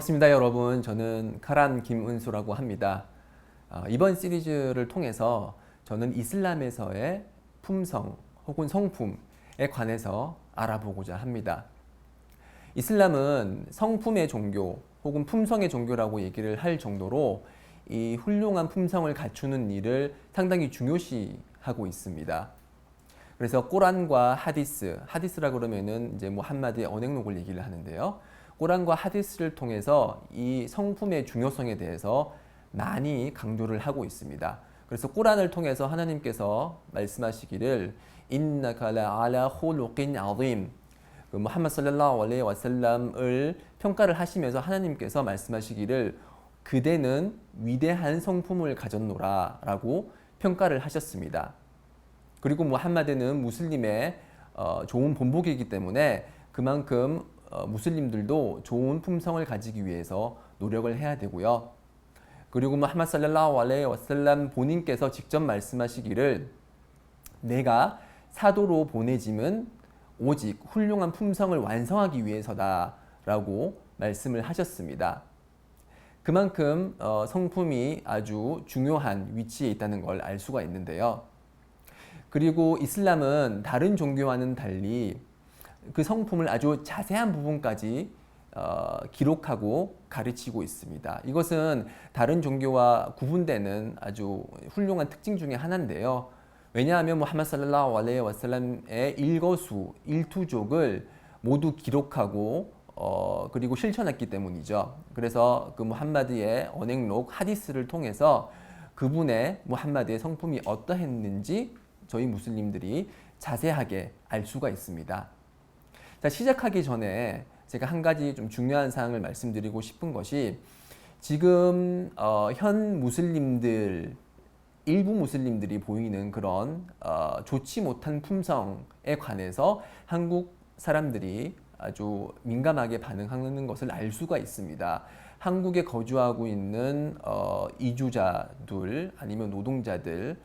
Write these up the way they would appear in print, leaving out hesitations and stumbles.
반갑습니다, 여러분. 저는 카란 김은수라고 합니다. 이번 시리즈를 통해서 저는 이슬람에서의 품성 혹은 성품에 관해서 알아보고자 합니다. 이슬람은 성품의 종교 혹은 품성의 종교라고 얘기를 할 정도로 이 훌륭한 품성을 갖추는 일을 상당히 중요시하고 있습니다. 그래서 꼬란과 하디스라 그러면은 이제 무함마드의 언행록을 얘기를 하는데요. 꼬란과 하디스를 통해서 이 성품의 중요성에 대해서 많이 강조를 하고 있습니다. 그래서 꼬란을 통해서 하나님께서 말씀하시기를 인나카 라알라 홀루낀 아짐, 그 무함마드 살랄라후 알레이히 와살람을 평가를 하시면서 하나님께서 말씀하시기를 그대는 위대한 성품을 가졌노라라고 평가를 하셨습니다. 그리고 무함마드는 무슬림의 좋은 본보기이기 때문에 그만큼 무슬림들도 좋은 품성을 가지기 위해서 노력을 해야 되고요. 그리고 무함마드 살랄라후 알레이히 와살람 본인께서 직접 말씀하시기를 내가 사도로 보내짐은 오직 훌륭한 품성을 완성하기 위해서다 라고 말씀을 하셨습니다. 그만큼 성품이 아주 중요한 위치에 있다는 걸 알 수가 있는데요. 그리고 이슬람은 다른 종교와는 달리 그 성품을 아주 자세한 부분까지 기록하고 가르치고 있습니다. 이것은 다른 종교와 구분되는 아주 훌륭한 특징 중에 하나인데요. 왜냐하면 무함마드 살랄라후 알레이히 와살람의 일거수, 일투족을 모두 기록하고 그리고 실천했기 때문이죠. 그래서 그 무함마드의 언행록 하디스를 통해서 그분의 무함마드의 성품이 어떠했는지 저희 무슬림들이 자세하게 알 수가 있습니다. 자, 시작하기 전에 제가 한 가지 좀 중요한 사항을 말씀드리고 싶은 것이 지금 현 무슬림들 일부 무슬림들이 보이는 그런 좋지 못한 품성에 관해서 한국 사람들이 아주 민감하게 반응하는 것을 알 수가 있습니다. 한국에 거주하고 있는 이주자들 아니면 노동자들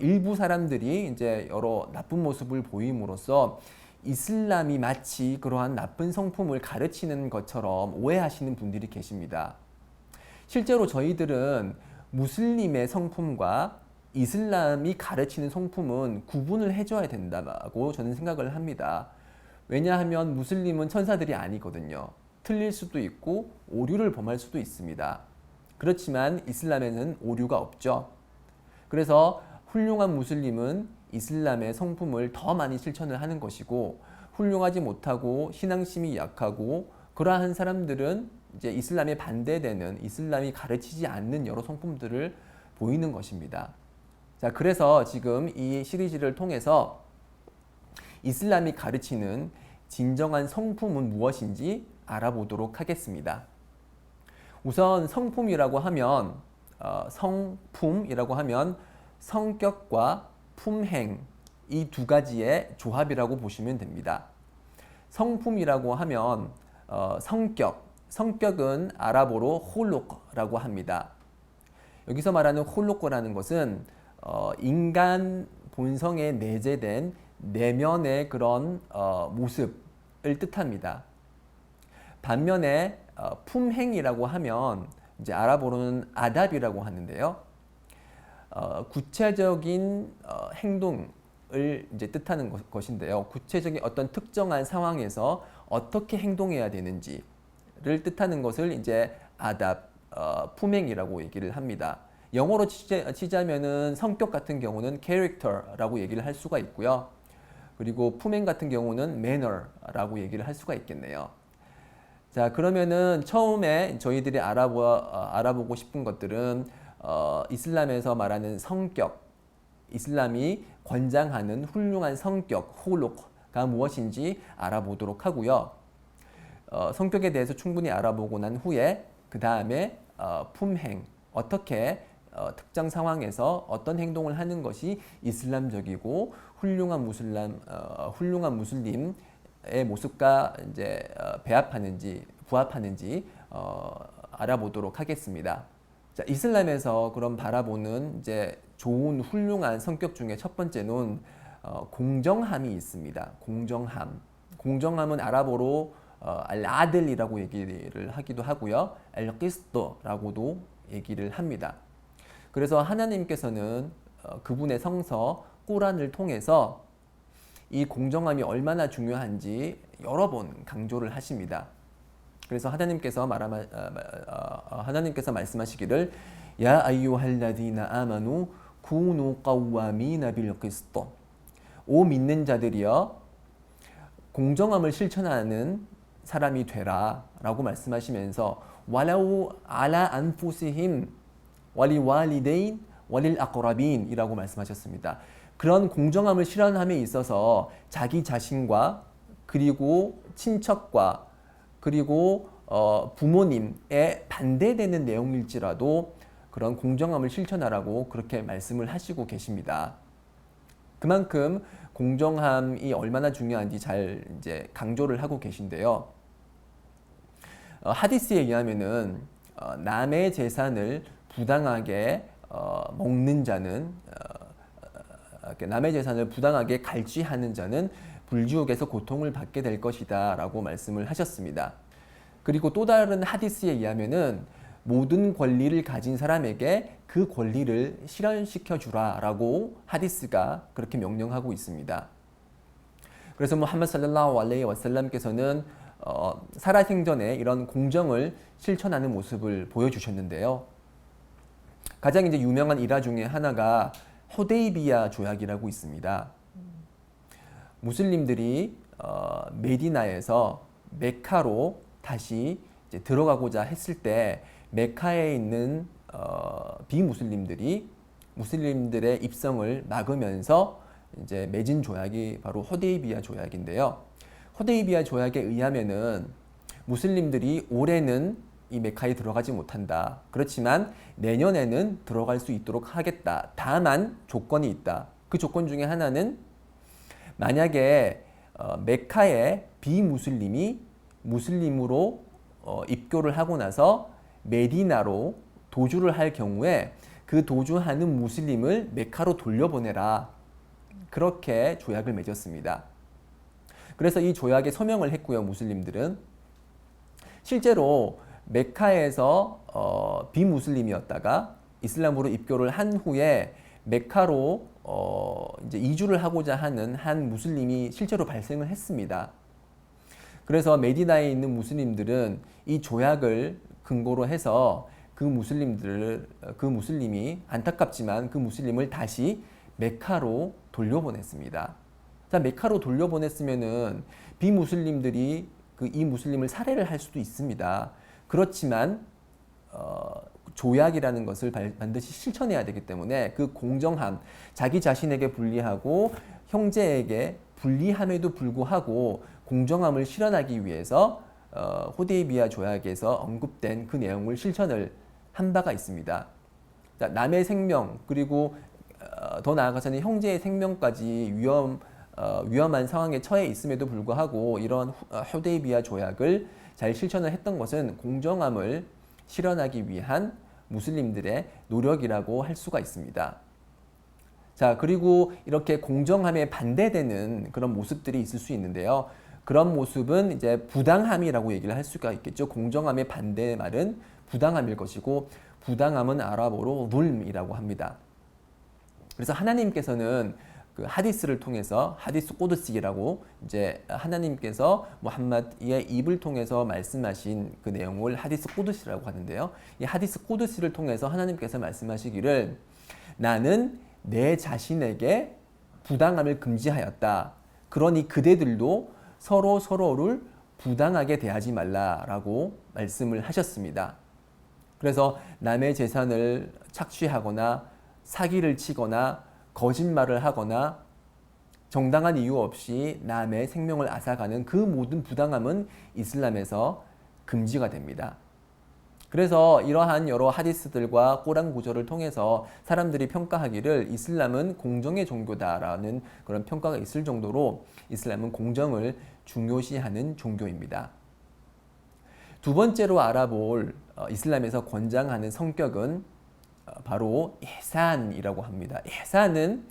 일부 사람들이 이제 여러 나쁜 모습을 보임으로써 이슬람이 마치 그러한 나쁜 성품을 가르치는 것처럼 오해하시는 분들이 계십니다. 실제로 저희들은 무슬림의 성품과 이슬람이 가르치는 성품은 구분을 해줘야 된다고 저는 생각을 합니다. 왜냐하면 무슬림은 천사들이 아니거든요. 틀릴 수도 있고 오류를 범할 수도 있습니다. 그렇지만 이슬람에는 오류가 없죠. 그래서 훌륭한 무슬림은 이슬람의 성품을 더 많이 실천을 하는 것이고 훌륭하지 못하고 신앙심이 약하고 그러한 사람들은 이제 이슬람에 반대되는 이슬람이 가르치지 않는 여러 성품들을 보이는 것입니다. 자, 그래서 지금 이 시리즈를 통해서 이슬람이 가르치는 진정한 성품은 무엇인지 알아보도록 하겠습니다. 우선 성품이라고 하면 성품이라고 하면 성격과 품행 이 두 가지의 조합이라고 보시면 됩니다. 성품이라고 하면 성격은 아랍어로 홀룩라고 합니다. 여기서 말하는 홀룩이라는 것은 인간 본성에 내재된 내면의 그런 모습을 뜻합니다. 반면에 품행이라고 하면 이제 아랍어로는 아답이라고 하는데요. 구체적인 행동을 이제 뜻하는 것인데요. 구체적인 어떤 특정한 상황에서 어떻게 행동해야 되는지를 뜻하는 것을 이제 아답, 품행이라고 얘기를 합니다. 영어로 치자면은 성격 같은 경우는 character라고 얘기를 할 수가 있고요. 그리고 품행 같은 경우는 manner라고 얘기를 할 수가 있겠네요. 자, 그러면은 처음에 저희들이 알아보고 싶은 것들은 이슬람에서 말하는 성격, 이슬람이 권장하는 훌륭한 성격, 홀룩가 무엇인지 알아보도록 하고요. 성격에 대해서 충분히 알아보고 난 후에 그 다음에 품행, 어떻게 특정 상황에서 어떤 행동을 하는 것이 이슬람적이고 훌륭한 무슬림의 모습과 이제 부합하는지 알아보도록 하겠습니다. 자, 이슬람에서 그럼 바라보는 이제 좋은 훌륭한 성격 중에 첫 번째는 공정함이 있습니다. 공정함은 아랍어로 알아들이라고 얘기를 하기도 하고요. 알기스도라고도 얘기를 합니다. 그래서 하나님께서는 그분의 성서 꾸란을 통해서 이 공정함이 얼마나 중요한지 여러 번 강조를 하십니다. 그래서 하나님께서 말씀하시기를 야 아이유할라디나 아마누 쿠누 qawwamina 빌기스도 오 믿는 자들이여 공정함을 실천하는 사람이 되라 라고 말씀하시면서 와라우 알라 안푸시힘 와리와리데인 와릴 아코라빈 이라고 말씀하셨습니다. 그런 공정함을 실현함에 있어서 자기 자신과 그리고 친척과 그리고 부모님에 반대되는 내용일지라도 그런 공정함을 실천하라고 그렇게 말씀을 하시고 계십니다. 그만큼 공정함이 얼마나 중요한지 잘 이제 강조를 하고 계신데요. 하디스에 의하면은 남의 재산을 부당하게 먹는 자는 남의 재산을 부당하게 갈취하는 자는 불지옥에서 고통을 받게 될 것이다 라고 말씀을 하셨습니다. 그리고 또 다른 하디스에 의하면은 모든 권리를 가진 사람에게 그 권리를 실현시켜 주라 라고 하디스가 그렇게 명령하고 있습니다. 그래서 무함마드 살랄라후 알레이히 와살람께서는 살아생전에 이런 공정을 실천하는 모습을 보여주셨는데요. 가장 이제 유명한 일화 중에 하나가 호데이비야 조약이라고 있습니다. 무슬림들이 메디나에서 메카로 다시 이제 들어가고자 했을 때 메카에 있는 비무슬림들이 무슬림들의 입성을 막으면서 이제 맺은 조약이 바로 호데이비야 조약인데요. 호데이비야 조약에 의하면은 무슬림들이 올해는 이 메카에 들어가지 못한다. 그렇지만 내년에는 들어갈 수 있도록 하겠다. 다만 조건이 있다. 그 조건 중에 하나는 만약에 메카의 비무슬림이 무슬림으로 입교를 하고 나서 메디나로 도주를 할 경우에 그 도주하는 무슬림을 메카로 돌려보내라. 그렇게 조약을 맺었습니다. 그래서 이 조약에 서명을 했고요. 무슬림들은 실제로 메카에서 비무슬림이었다가 이슬람으로 입교를 한 후에 메카로 이제 이주를 하고자 하는 한 무슬림이 실제로 발생을 했습니다. 그래서 메디나에 있는 무슬림들은 이 조약을 근거로 해서 그 무슬림이 안타깝지만 그 무슬림을 다시 메카로 돌려보냈습니다. 자, 메카로 돌려보냈으면은 비무슬림들이 이 무슬림을 살해를 할 수도 있습니다. 그렇지만 조약이라는 것을 반드시 실천해야 되기 때문에 그 공정함, 자기 자신에게 불리하고 형제에게 불리함에도 불구하고 공정함을 실현하기 위해서 호데이비야 조약에서 언급된 그 내용을 실천을 한 바가 있습니다. 자, 남의 생명 그리고 더 나아가서는 형제의 생명까지 위험한 상황에 처해 있음에도 불구하고 이런 호데이비야 조약을 잘 실천을 했던 것은 공정함을 실현하기 위한 무슬림들의 노력이라고 할 수가 있습니다. 자, 그리고 이렇게 공정함에 반대되는 그런 모습들이 있을 수 있는데요. 그런 모습은 이제 부당함이라고 얘기를 할 수가 있겠죠. 공정함의 반대의 말은 부당함일 것이고 부당함은 아랍어로 zulm이라고 합니다. 그래서 하나님께서는 그 하디스를 통해서 하디스 꾸드시라고 이제 하나님께서 무함마드의 입을 통해서 말씀하신 그 내용을 하디스 꾸드시라고 하는데요. 이 하디스 꾸드시를 통해서 하나님께서 말씀하시기를 나는 내 자신에게 부당함을 금지하였다. 그러니 그대들도 서로를 부당하게 대하지 말라라고 말씀을 하셨습니다. 그래서 남의 재산을 착취하거나 사기를 치거나 거짓말을 하거나 정당한 이유 없이 남의 생명을 앗아가는 그 모든 부당함은 이슬람에서 금지가 됩니다. 그래서 이러한 여러 하디스들과 꾸란 구절을 통해서 사람들이 평가하기를 이슬람은 공정의 종교다라는 그런 평가가 있을 정도로 이슬람은 공정을 중요시하는 종교입니다. 두 번째로 알아볼 이슬람에서 권장하는 성격은 바로 ihsan이라고 합니다. ihsan은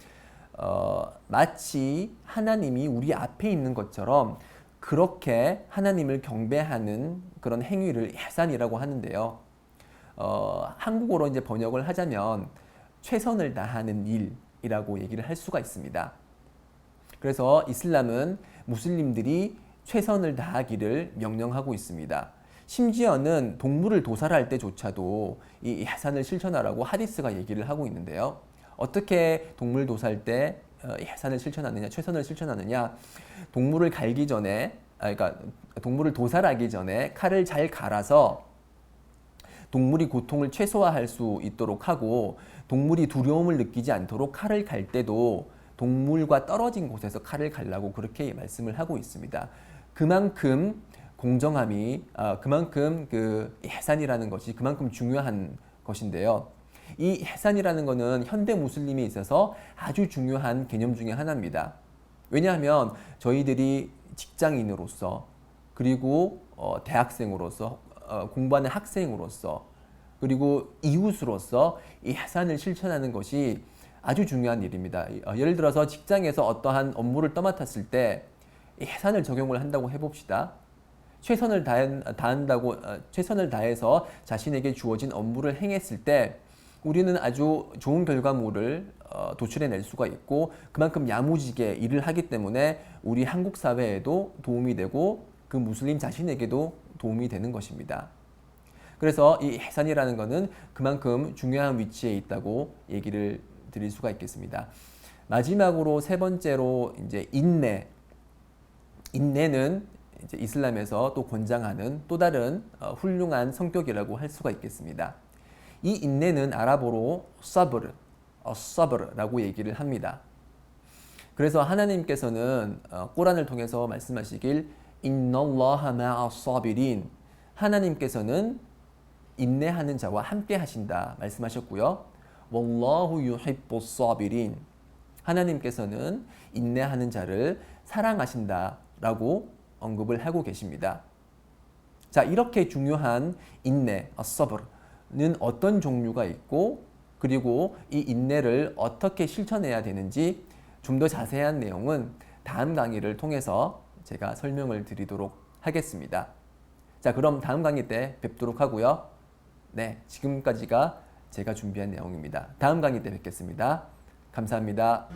마치 하나님이 우리 앞에 있는 것처럼 그렇게 하나님을 경배하는 그런 행위를 ihsan이라고 하는데요. 한국어로 이제 번역을 하자면 최선을 다하는 일이라고 얘기를 할 수가 있습니다. 그래서 이슬람은 무슬림들이 최선을 다하기를 명령하고 있습니다. 심지어는 동물을 도살할 때조차도 이 ihsan을 실천하라고 하디스가 얘기를 하고 있는데요. 어떻게 동물 도살 때 ihsan을 실천하느냐, 최선을 실천하느냐? 동물을 갈기 전에, 그러니까 동물을 도살하기 전에 칼을 잘 갈아서 동물이 고통을 최소화할 수 있도록 하고 동물이 두려움을 느끼지 않도록 칼을 갈 때도 동물과 떨어진 곳에서 칼을 갈라고 그렇게 말씀을 하고 있습니다. 그만큼 공정함이, 그만큼 그 ihsan이라는 것이 그만큼 중요한 것인데요. 이 ihsan이라는 것은 현대 무슬림에 있어서 아주 중요한 개념 중에 하나입니다. 왜냐하면 저희들이 직장인으로서 그리고 대학생으로서 공부하는 학생으로서 그리고 이웃으로서 이 ihsan을 실천하는 것이 아주 중요한 일입니다. 예를 들어서 직장에서 어떠한 업무를 떠맡았을 때 ihsan을 적용을 한다고 해봅시다. 최선을 다해서 자신에게 주어진 업무를 행했을 때 우리는 아주 좋은 결과물을 도출해낼 수가 있고 그만큼 야무지게 일을 하기 때문에 우리 한국 사회에도 도움이 되고 그 무슬림 자신에게도 도움이 되는 것입니다. 그래서 이 ihsan이라는 것은 그만큼 중요한 위치에 있다고 얘기를 드릴 수가 있겠습니다. 마지막으로 세 번째로 이제 인내는 이제 이슬람에서 또 권장하는 또 다른 훌륭한 성격이라고 할 수가 있겠습니다. 이 인내는 아랍어로 sabr라고 얘기를 합니다. 그래서 하나님께서는 꾸란을 통해서 말씀하시길 인나llaha ma'as sabirin, 하나님께서는 인내하는 자와 함께 하신다 말씀하셨고요. wallahu yuhibbus sabirin, 하나님께서는 인내하는 자를 사랑하신다라고 언급을 하고 계십니다. 자, 이렇게 중요한 인내, as-sabr는 어떤 종류가 있고 그리고 이 인내를 어떻게 실천해야 되는지 좀 더 자세한 내용은 다음 강의를 통해서 제가 설명을 드리도록 하겠습니다. 자, 그럼 다음 강의 때 뵙도록 하고요. 네, 지금까지가 제가 준비한 내용입니다. 다음 강의 때 뵙겠습니다. 감사합니다.